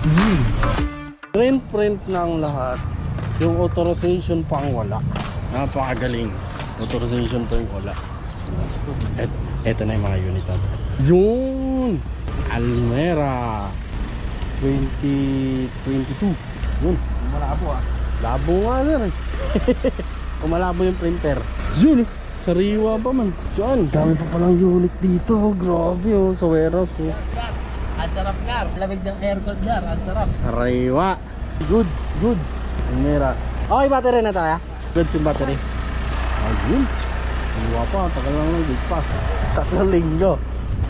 new. Print ng lahat. Yung authorization pang wala. Napakagaling. Authorization pa yung wala. Eto na yung mga unit natin. Yun! Almera 2022. Yun. Malabo ah. Labo nga sir. Umalabo yung printer. Yun. Sariwa pa man. Diyan. Dami pa palang unit dito. Grabe oh. Sa warehouse oh. Ang sarap nga. Lamig ng aircon nga. Ang sarap. Sariwa. Goods. Almera. Okay, battery na tayo. Goods yung battery. Ayun. Sariwa pa. Tagal lang ng gate pass. 3 linggo.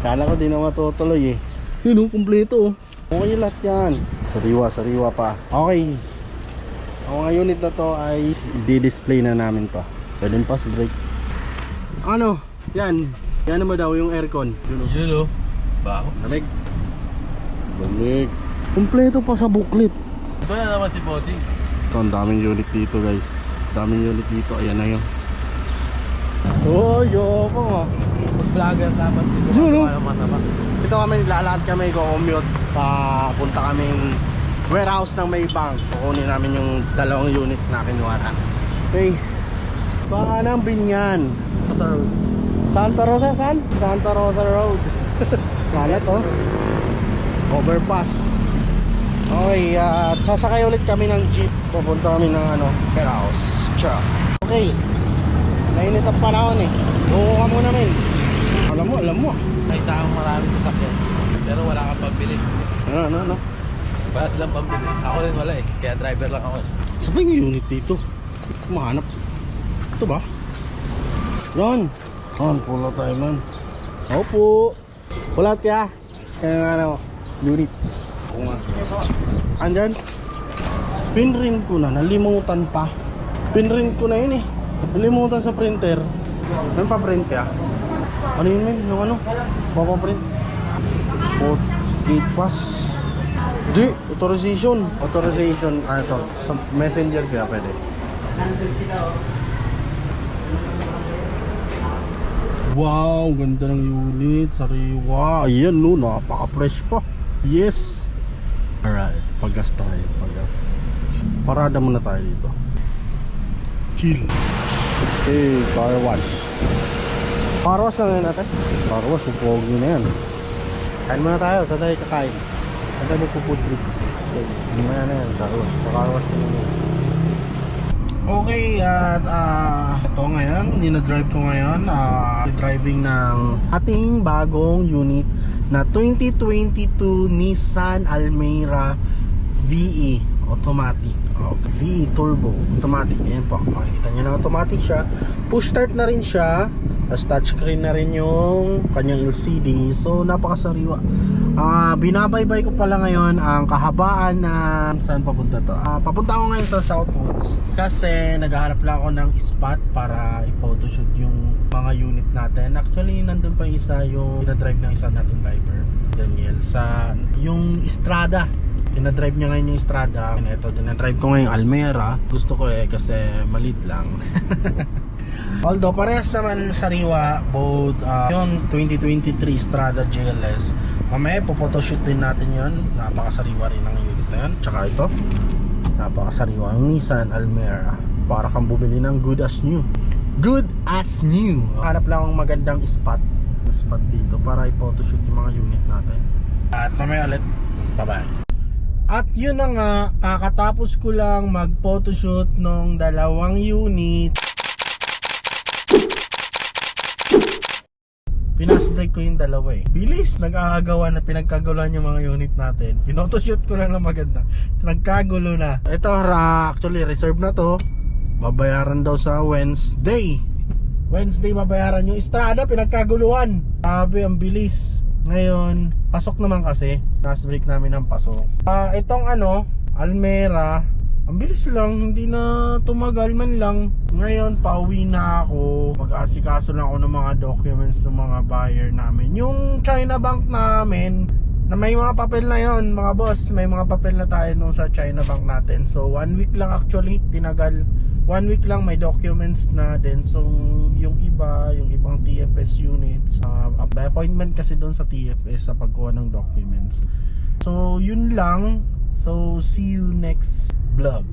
Kala ko di na matutuloy eh. Yun oh. Kompleto oh. Okay lahat yan. Sariwa pa. Okay. Ang mga unit na to ay i-display na namin to. Pwede pa sa brake. Ano? Yan. Yan naman daw yung aircon. Yun o. Baho. Lamig. Kompleto pa sa booklet. Ito na naman si Bossing. Ito, ang daming unit dito guys. Daming unit dito. Ayan na yun. Oh, yo po. Vlogger dapat dito. Yun o. Masama. Ito kami, naglalakad kami, go-commute. Papunta kaming warehouse ng Maybank. Kukunin namin yung 2 unit na kinuha na. Okay. Baka ng Binyan. Santa Rosa, saan? Santa Rosa Road. Kala to. Overpass. Okay, sasakay ulit kami ng jeep. Pupunta kami ng warehouse. Ciao. Okay. Nainit ang panahon eh. Buko ka muna men. Alam mo. May taong maraming sasakyan. Pero wala kang pambili. Ano? Wala silang pambili. Ako rin wala eh. Kaya driver lang ako. Saan ba yung unit dito? Kumahanap. Ito ba? Ron. Pula tayo man. Opo. Pulat kaya. Kaya units. Oo nga. Andyan. Pinrin ko na. Nalimutan pa. Pinrin ko na yun eh. Nalimutan sa printer. May pa-print kaya? Ano yun men? Yung ano? Papaprint. Gate pass. Di, authorization. Ito, sa messenger kaya pwede. Wow, ganda ng unit. Sariwa. Ayan no, napaka-fresh pa. Yes. Alright, pagas tayo. Parada muna tayo dito. Chill. Okay, car wash. Car wash lang yan natin. Car wash, pogi na yan. Kain muna tayo, saan tayo kakain? Saan tayo magpo-food trip? Mamaya na yan, car wash. Car wash na yan. Okay, at ito ngayon, dinadrive ko ngayon. Driving ng ating bagong unit na 2022 Nissan Almera VE automatic. VE turbo automatic. Ayan po, makikita nyo na automatic siya. Push start na rin siya. Tapos touchscreen na rin yung kanyang LCD. So napakasariwa. Binabaybay ko pala ngayon ang kahabaan na saan papunta to. Papunta ako ngayon sa Southwoods kasi naghahanap lang ako ng spot para i-photoshoot yung mga unit natin. Actually nandun pa yung isa, yung dinadrive ng isa natin driver, Daniel, sa yung Estrada. Dinadrive niya ngayon yung Estrada. Ito, dinadrive ko ngayon yung Almera. Gusto ko kasi malit lang. Although parehas naman sariwa, both yung 2023 Strada GLS. Mamaya po-photoshoot din natin yon. Napakasariwa rin ng unit na yun. Tsaka ito, napakasariwa ang Nissan Almera. Para kang bumili ng good as new. Hanap lang ang magandang spot dito para i-photoshoot yung mga unit natin. At mamaya ulit, bye bye. At yun na nga, kakatapos ko lang mag-photoshoot ng 2 unit. Pinasbreak ko yung 2 eh. Bilis, nag-aagawa na pinagkaguluhan yung mga unit natin. Pinotoshoot ko lang na maganda. Nagkagulo na. Ito, actually reserve na to. Babayaran daw sa Wednesday babayaran yung Estrada, pinagkaguluhan. Sabi, ang bilis. Ngayon, pasok naman kasi. Pinasbreak namin ng pasok. Itong Almera, ang bilis lang, hindi na tumagal man lang. Ngayon, pauwi na ako. Mag-aasikaso lang ako ng mga documents ng mga buyer namin. Yung China Bank namin, na may mga papel na yon, mga boss, may mga papel na tayo nung sa China Bank natin. So 1 week lang actually, tinagal. 1 week lang may documents na din. So yung ibang TFS units, may appointment kasi doon sa TFS sa pagkuha ng documents. So yun lang. So, see you next vlog.